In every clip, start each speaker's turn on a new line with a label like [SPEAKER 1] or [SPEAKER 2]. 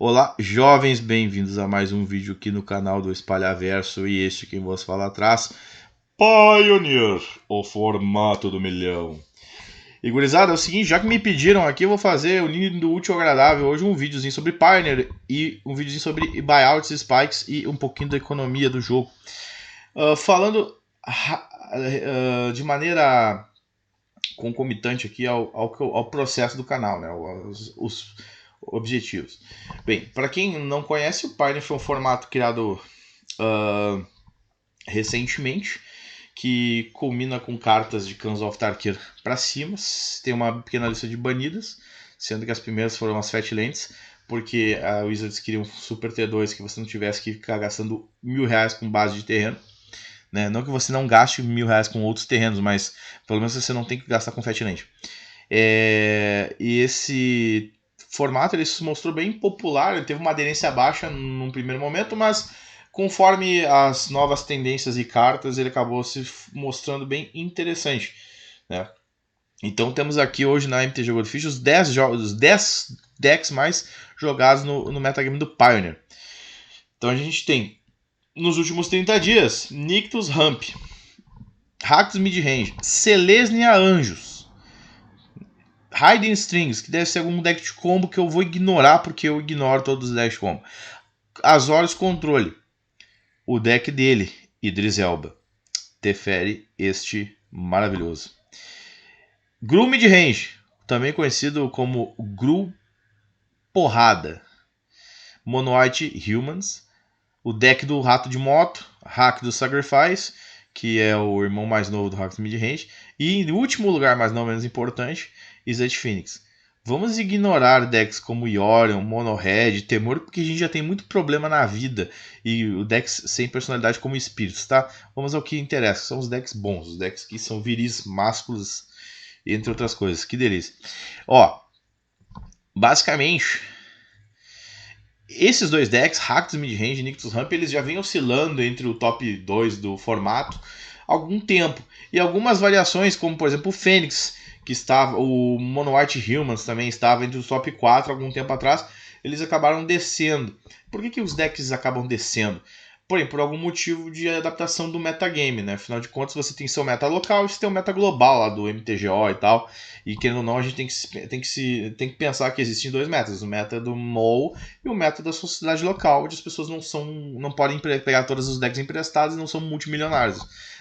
[SPEAKER 1] Olá, jovens, bem-vindos a mais um vídeo aqui no canal do Espalhaverso e este quem vos fala atrás, Pioneer, o formato do milhão. E gurizada, é o seguinte, já que me pediram aqui, eu vou fazer unindo útil ao agradável hoje um videozinho sobre Pioneer e um videozinho sobre buyouts, spikes e um pouquinho da economia do jogo. Falando de maneira concomitante aqui ao processo do canal, né? Os objetivos. Bem, para quem não conhece, o Pioneer foi um formato criado recentemente, que culmina com cartas de Khans of Tarkir para cima. Tem uma pequena lista de banidas, sendo que as primeiras foram as Fatlands, porque a Wizards queria um Super T2 que você não tivesse que ficar gastando R$1.000 com base de terreno. Né? Não que você não gaste R$1.000 com outros terrenos, mas pelo menos você não tem que gastar com Fatland. E esse formato ele se mostrou bem popular, ele teve uma aderência baixa num primeiro momento, mas conforme as novas tendências e cartas, ele acabou se mostrando bem interessante. Né? Então temos aqui hoje na MTG Gold Fish os 10 decks mais jogados no metagame do Pioneer. Então a gente tem, nos últimos 30 dias, Nykthos Ramp, Rakdos Midrange, Selesnya Anjos, Hidden Strings, que deve ser algum deck de combo que eu vou ignorar porque eu ignoro todos os decks de combo. Azorius Controle, o deck dele, Idris Elba. Teferi este maravilhoso. Gru Midrange, também conhecido como Gru Porrada. Mono White Humans, o deck do Rato de Moto, Hack do Sacrifice, que é o irmão mais novo do Rakdos Midrange. E em último lugar, mas não menos importante, Izzet Phoenix. Vamos ignorar decks como Yorion, Mono Red, Temor, porque a gente já tem muito problema na vida. E o decks sem personalidade como Espíritos, tá? Vamos ao que interessa, são os decks bons, os decks que são viris, másculos, entre outras coisas. Que delícia. Ó, basicamente, esses dois decks, Rakdos Midrange e Nykthos Ramp, eles já vêm oscilando entre o top 2 do formato há algum tempo. E algumas variações, como por exemplo o Fênix, que estava, o Mono White Humans também estava entre os top 4 há algum tempo atrás, eles acabaram descendo. Por que os decks acabam descendo? Porém, por algum motivo de adaptação do metagame, né? Afinal de contas, você tem seu meta local e você tem o meta global lá do MTGO e tal. E querendo ou não, a gente tem que pensar que existem dois metas: o meta do MOL e o meta da sociedade local, onde as pessoas não podem pegar todos os decks emprestados e não são multimilionários.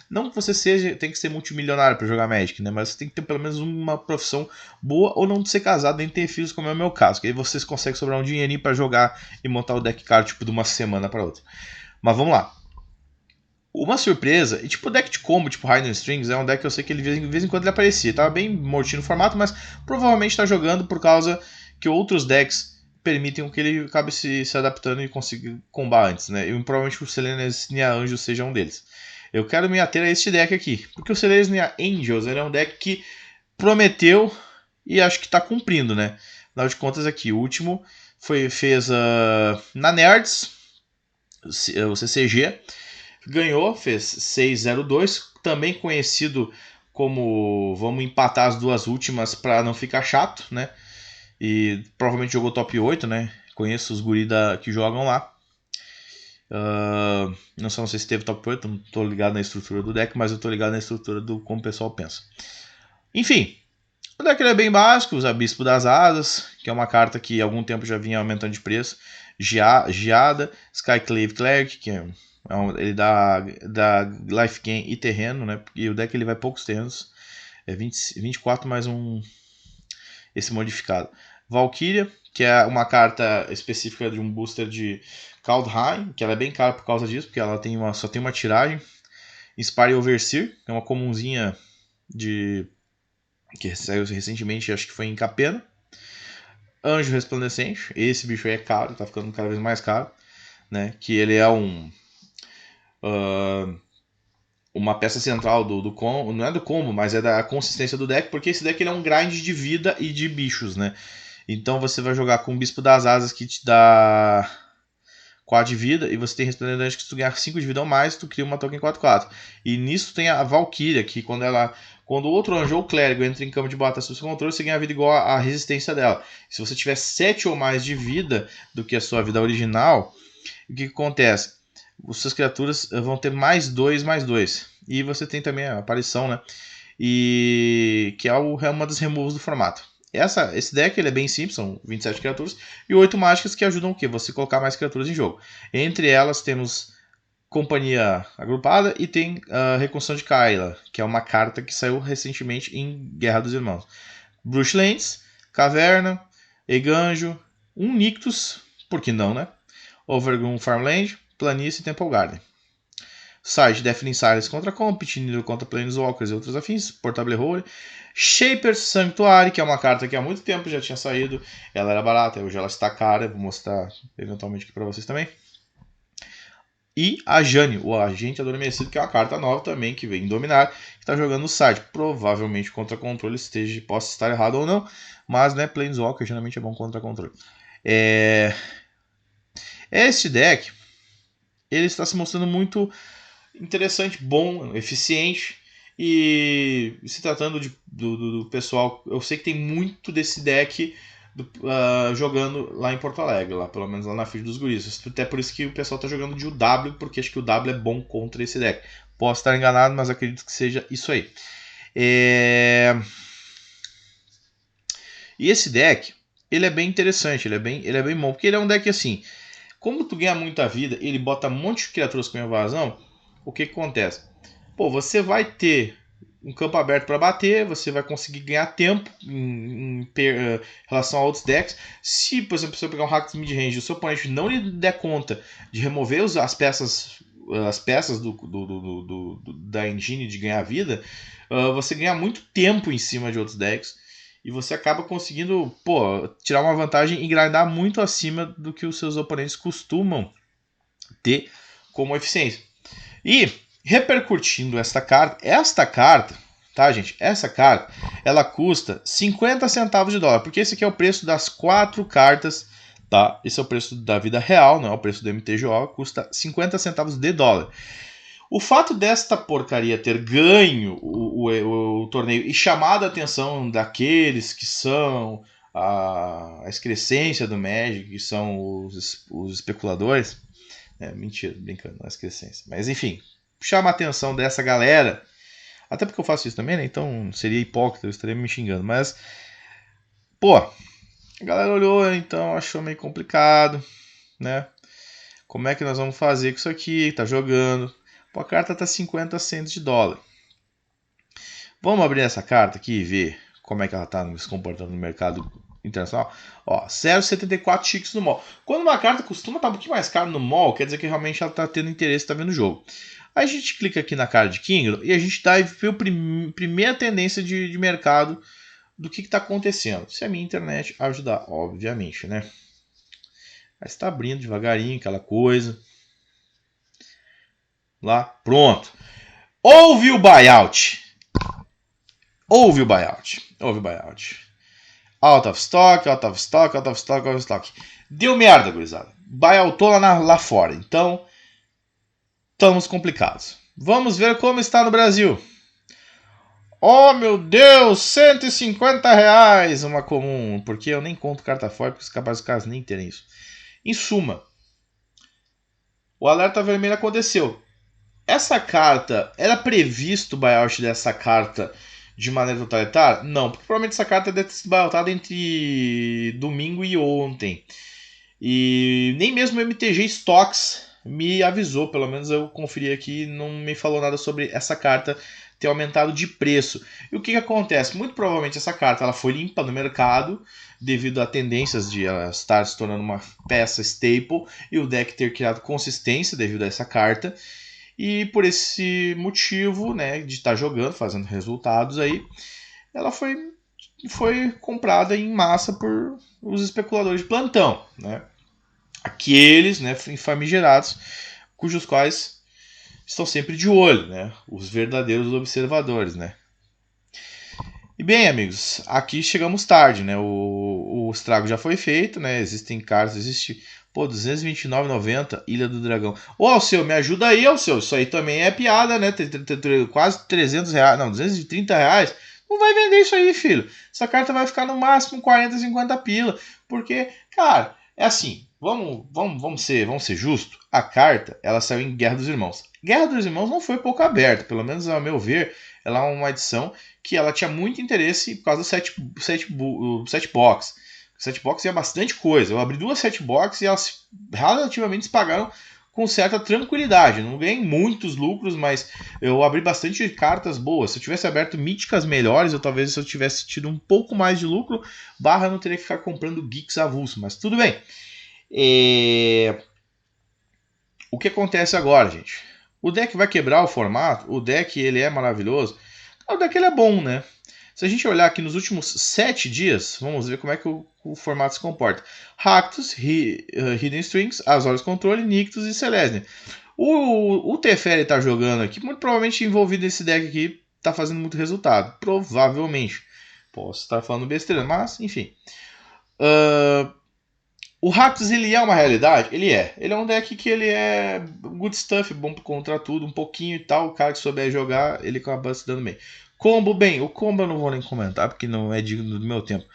[SPEAKER 1] Não que você tem que ser multimilionário para jogar Magic, né? Mas você tem que ter pelo menos uma profissão boa ou não ser casado nem ter filhos, como é o meu caso. Que aí vocês conseguem sobrar um dinheirinho para jogar e montar o deck card tipo de uma semana para outra. Mas vamos lá. Uma surpresa, e tipo o deck de combo, tipo Hidden Strings, é um deck que eu sei que ele de vez em quando ele aparecia. Tava bem mortinho no formato, mas provavelmente está jogando por causa que outros decks permitem que ele acabe se adaptando e consiga combar antes, né? E provavelmente o Selesnya Anjos seja um deles. Eu quero me ater a este deck aqui, porque o Selesnya Angels ele é um deck que prometeu e acho que está cumprindo, né? Afinal de contas aqui, o último fez na Nerds, o CCG, ganhou, fez 6-0-2, também conhecido como vamos empatar as duas últimas para não ficar chato, né? E provavelmente jogou top 8, né? Conheço os guri que jogam lá. Não sei se teve top 8, não tô ligado na estrutura do deck, mas eu tô ligado na estrutura do como o pessoal pensa. Enfim, o deck é bem básico, usa Bispo das Asas, que é uma carta que há algum tempo já vinha aumentando de preço. Giada, Skyclave Cleric, que ele dá life gain e terreno, né? E o deck ele vai poucos terrenos. É 24 mais esse modificado. Valkyria, que é uma carta específica de um booster de Kaldheim, que ela é bem cara por causa disso, porque ela só tem uma tiragem. Inspire Overseer, que é uma comunzinha que saiu recentemente, acho que foi em Capena. Anjo Resplandecente, esse bicho aí é caro, tá ficando cada vez mais caro, né? Que ele é uma peça central do combo, não é do combo, mas é da consistência do deck, porque esse deck ele é um grind de vida e de bichos, né? Então você vai jogar com o Bispo das Asas que te dá 4 de vida, e você tem Resplendente que se tu ganhar 5 de vida ou mais, tu cria uma token 4/4. E nisso tem a Valkyria, que quando ela Quando o outro anjo ou clérigo entra em campo de batalha sob seu controle, você ganha vida igual à resistência dela. Se você tiver 7 ou mais de vida do que a sua vida original, o que acontece? As suas criaturas vão ter +2/+2. E você tem também a aparição, né? E que é uma das removals do formato. Esse deck ele é bem simples, são 27 criaturas e 8 mágicas que ajudam o quê? Você colocar mais criaturas em jogo. Entre elas temos Companhia Agrupada e tem a Reconstrução de Kaila, que é uma carta que saiu recentemente em Guerra dos Irmãos. Brushlands, Caverna, Eganjo, um Nictus, por que não, né? Overgrown Farmland, Planície e Temple Garden. Side Deafening Silence contra Compet, Nido contra Planeswalkers e outros afins, Portable Hole. Shaper Sanctuary, que é uma carta que há muito tempo já tinha saído. Ela era barata, hoje ela está cara. Vou mostrar eventualmente aqui para vocês também. E a Jane, o Agente Adormecido, que é uma carta nova também, que vem dominar, que está jogando no site. Provavelmente contra controle possa estar errado ou não, mas né, Planeswalker geralmente é bom contra controle. Este deck ele está se mostrando muito interessante, bom, eficiente. E se tratando do pessoal, eu sei que tem muito desse deck jogando lá em Porto Alegre, lá, pelo menos lá na Field dos Guris. Até por isso que o pessoal está jogando de UW, porque acho que o W é bom contra esse deck. Posso estar enganado, mas acredito que seja isso aí. E esse deck, ele é bem interessante, ele é bem bom, porque ele é um deck assim, como tu ganha muita vida, ele bota um monte de criaturas com evasão, o que acontece? Pô, você vai ter um campo aberto para bater, você vai conseguir ganhar tempo em relação a outros decks. Se, por exemplo, você pegar um hack de mid-range e o seu oponente não lhe der conta de remover as peças da engine de ganhar vida, você ganha muito tempo em cima de outros decks. E você acaba conseguindo tirar uma vantagem e grindar muito acima do que os seus oponentes costumam ter como eficiência. E repercutindo esta carta, tá, gente? Essa carta, ela custa 50 centavos de dólar, porque esse aqui é o preço das 4 cartas, tá? Esse é o preço da vida real, não é o preço do MTGO, custa 50 centavos de dólar. O fato desta porcaria ter ganho o torneio e chamado a atenção daqueles que são a excrescência do Magic, que são os especuladores, mentira, brincando, não é excrescência, mas enfim, chama a atenção dessa galera, até porque eu faço isso também, né? Então seria hipócrita, eu estaria me xingando, mas a galera olhou, então achou meio complicado, né? Como é que nós vamos fazer com isso aqui? Tá jogando. A carta tá 50 centos de dólar. Vamos abrir essa carta aqui e ver como é que ela tá se comportando no mercado internacional. Ó, 0,74 ticks no mall. Quando uma carta costuma estar um pouquinho mais cara no mall, quer dizer que realmente ela está tendo interesse, está vendo o jogo. Aí a gente clica aqui na Card Kingdom e a gente dá e vê a primeira tendência de mercado do que está acontecendo. Se a minha internet ajudar, obviamente, né? Mas está abrindo devagarinho aquela coisa. Lá, pronto. Houve o buyout. Houve o buyout. Out of stock. Deu merda, gurizada. Buyoutou lá fora. Então, estamos complicados. Vamos ver como está no Brasil. Oh, meu Deus, R$150 uma comum. Porque eu nem conto carta forte, porque é capaz dos caras nem terem isso. Em suma, o alerta vermelho aconteceu. Essa carta, era previsto o buyout dessa carta de maneira totalitária? Não, porque provavelmente essa carta deve ter sido buyoutada entre domingo e ontem. E nem mesmo o MTG Stocks me avisou, pelo menos eu conferi aqui, não me falou nada sobre essa carta ter aumentado de preço. E o que acontece? Muito provavelmente essa carta ela foi limpa no mercado devido a tendências de ela estar se tornando uma peça staple e o deck ter criado consistência devido a essa carta. E por esse motivo, né, de estar jogando, fazendo resultados aí, ela foi comprada em massa por os especuladores de plantão, né? Aqueles, né, famigerados, cujos quais estão sempre de olho, né? Os verdadeiros observadores, né? E bem, amigos, aqui chegamos tarde, né? O o estrago já foi feito, né? Existem cartas, existe, pô, R$229,90, Ilha do Dragão. Ô, Alceu, me ajuda aí, Alceu. Isso aí também é piada, né? Quase R$300, não, R$230. Não vai vender isso aí, filho. Essa carta vai ficar no máximo 40, 50 pila. Porque, cara, é assim, vamos ser justos. A carta, ela saiu em Guerra dos Irmãos. Guerra dos Irmãos não foi pouco aberta, pelo menos ao meu ver, ela é uma edição que ela tinha muito interesse por causa do set box. O set box é bastante coisa. Eu abri 2 set box e elas relativamente se pagaram com certa tranquilidade. Não ganhei muitos lucros, mas eu abri bastante cartas boas. Se eu tivesse aberto míticas melhores, eu talvez se eu tivesse tido um pouco mais de lucro, barra não teria que ficar comprando geeks avulso, mas tudo bem. O que acontece agora, gente? O deck vai quebrar o formato, o deck ele é maravilhoso, o deck ele é bom, né? Se a gente olhar aqui nos últimos 7 dias, vamos ver como é que o formato se comporta. Rakdos, Hidden Strings, Azorius Control, Nictus e Selesnya. O Teferi tá jogando aqui, muito provavelmente envolvido nesse deck aqui, tá fazendo muito resultado. Provavelmente. Posso estar falando besteira, mas enfim. O Rakdos ele é uma realidade? Ele é. Ele é um deck que ele é good stuff, bom contra tudo, um pouquinho e tal. O cara que souber jogar, ele acaba se dando bem. Combo, bem, o combo eu não vou nem comentar, porque não é digno do meu tempo.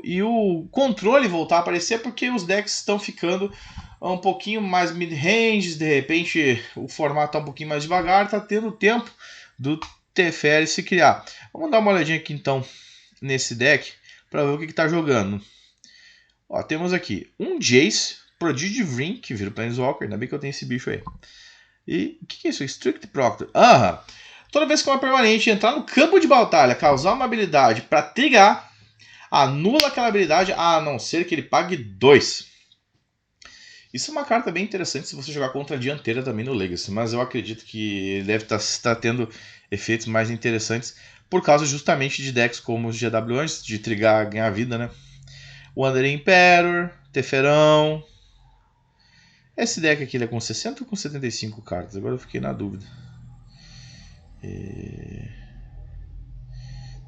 [SPEAKER 1] E o controle voltar a aparecer porque os decks estão ficando um pouquinho mais mid-range, de repente o formato está um pouquinho mais devagar, está tendo tempo do Teferi se criar. Vamos dar uma olhadinha aqui então nesse deck para ver o que está jogando. Ó, temos aqui um Jace, Prodigy Ring, que vira o Planeswalker, ainda bem que eu tenho esse bicho aí. E o que é isso? Strict Proctor. Toda vez que uma permanente entrar no campo de batalha, causar uma habilidade para trigar, anula aquela habilidade a não ser que ele pague 2. Isso é uma carta bem interessante se você jogar contra a dianteira também no Legacy, mas eu acredito que ele deve estar tendo efeitos mais interessantes por causa justamente de decks como os GW antes, de trigar, ganhar vida, né? Wandering Imperator, Teferão. Esse deck aqui ele é com 60 ou com 75 cartas? Agora eu fiquei na dúvida.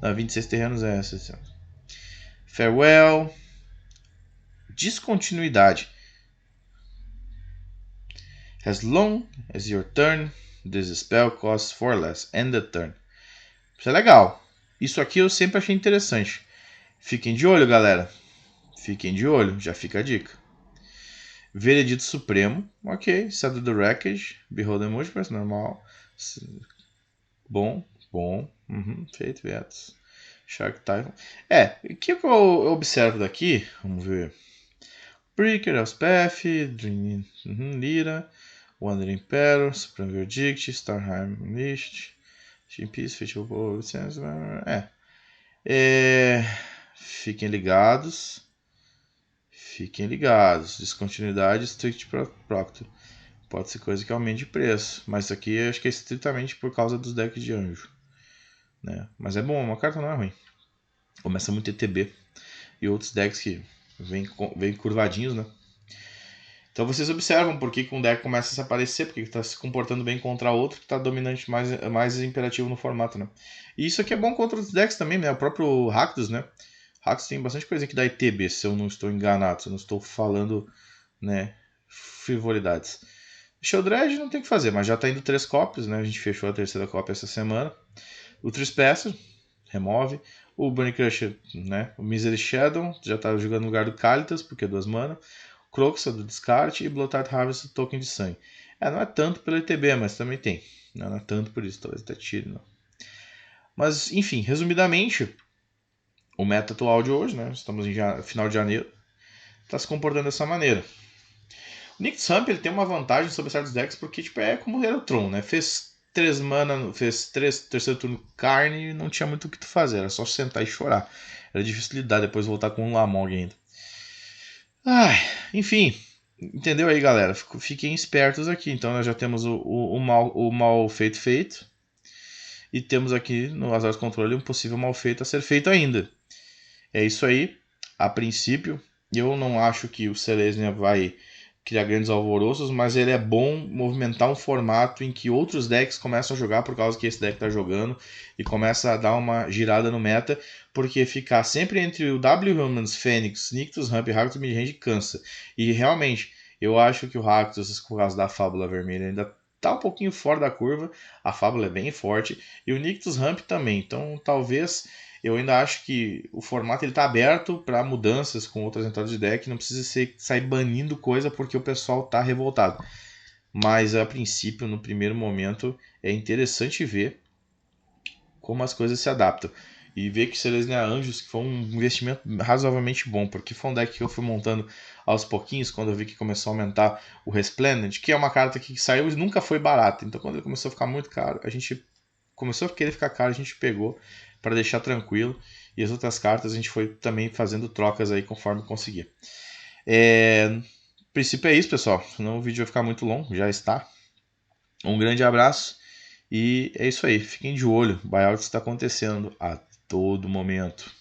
[SPEAKER 1] 26 terrenos é essa. Farewell. Descontinuidade. As long as your turn, this spell costs 4 less. End the turn. Isso é legal. Isso aqui eu sempre achei interessante. Fiquem de olho, galera. Fiquem de olho, já fica a dica. Veredito Supremo, ok. Shadow the Wreckage, Behold the Multiverse, normal. Bom. Feito, Vetos. Shark Typhon. O que eu observo daqui? Vamos ver. Breaker, Elspeth, Dream, Lira, Wandering Imperator, Supreme Verdict, Starheim Unleashed, Team Peace, Fatal License. Fiquem ligados. Fiquem ligados. Descontinuidade, Strict Proctor. Pode ser coisa que aumente de preço. Mas isso aqui eu acho que é estritamente por causa dos decks de anjo. Né? Mas é bom, uma carta não é ruim. Começa muito ETB. E outros decks que vêm curvadinhos, né? Então vocês observam por que um deck começa a se aparecer, porque está se comportando bem contra outro, que está dominante, mais imperativo no formato, né? E isso aqui é bom contra outros decks também, né? O próprio Rakdos, né? Rakdos tem bastante coisa que dá ETB, se eu não estou enganado, se eu não estou falando, né, frivolidades. Sheoldred não tem o que fazer, mas já está indo 3 cópias, né? A gente fechou a 3ª cópia essa semana. O Trespass, remove. O Bunny Crusher, né? O Misery Shadow, já está jogando no lugar do Kalitas, porque é 2 mana. Croxa do descarte e Bloodtide Harvest, token de sangue. Não é tanto pelo ETB, mas também tem. Não é tanto por isso, talvez até tire, não. Mas, enfim, resumidamente, o meta atual de hoje, né? Estamos em final de janeiro, está se comportando dessa maneira. O Nick Trump ele tem uma vantagem sobre certos decks, porque tipo, é como era o Tron, né? Fez 3 mana, fez 3 terceiro turno carne e não tinha muito o que tu fazer, era só sentar e chorar. Era difícil lidar, depois voltar com um Lamog ainda. Enfim, entendeu aí, galera? Fiquem espertos aqui. Então nós já temos o mal feito. E temos aqui no Azorius Control um possível mal feito a ser feito ainda. É isso aí. A princípio, eu não acho que o Selesnya vai criar grandes alvoroços, mas ele é bom movimentar um formato em que outros decks começam a jogar por causa que esse deck está jogando e começa a dar uma girada no meta, porque ficar sempre entre o W-Humans, Fênix, Nictus, Ramp e Rakdos Midrange cansa. E realmente, eu acho que o Rakdos, por causa da Fábula Vermelha, ainda tá um pouquinho fora da curva, a Fábula é bem forte, e o Nictus Ramp também, então talvez eu ainda acho que o formato está aberto para mudanças com outras entradas de deck, não precisa sair banindo coisa porque o pessoal está revoltado. Mas a princípio, no primeiro momento, é interessante ver como as coisas se adaptam. E ver que Selesnya Anjos foi um investimento razoavelmente bom, porque foi um deck que eu fui montando aos pouquinhos, quando eu vi que começou a aumentar o Resplendent, que é uma carta que saiu e nunca foi barata. Então quando ele começou a ficar muito caro, a gente começou a querer ficar caro, a gente pegou para deixar tranquilo. E as outras cartas a gente foi também fazendo trocas aí conforme conseguia. No princípio é isso, pessoal. Senão o vídeo vai ficar muito longo, já está. Um grande abraço e é isso aí. Fiquem de olho. O buyout está acontecendo a todo momento.